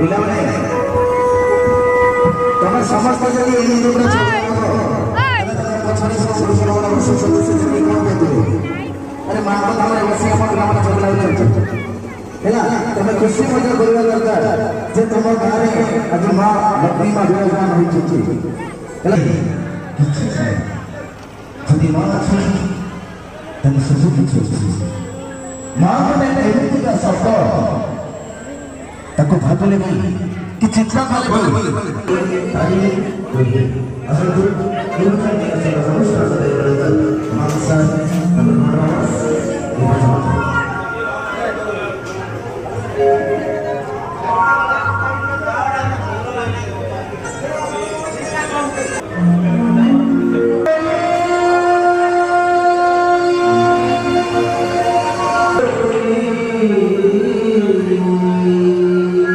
ପିଲାମାନେ ତମେ ସମସ୍ତେ ଯଦି ଏଇ ଉପରେ ପଛରେ ସବୁ ଛୋଟ ବଡ଼ ସଦସ୍ୟ କଣ କହିଥିବେ अरे माँ को तमरे बसी हम पिलाମାନେ ଚଗଲା ହେଉଛନ୍ତି ହେଲା ତମେ ଖୁସି ମଧ୍ୟ କରିବା ଦରକାର ଯେ ତମ ଗାଁରେ ଆଜି ମା ଲକ୍ଷ୍ମୀ ମା ବିରାଜମାନ ହୋଇଛନ୍ତି ହେଲା କିଛି ନାହିଁ ଯଦି ମା ଅଛି ତାହେଲେ ସବୁ କିଛି ଅଛି ମା ମାନେ ଏମିତିକା ଶବ୍ଦ ତାକୁ ଭାବିଲେ ବି କି ଚିନ୍ତା କଲେ ବି ଆସନ୍ତୁ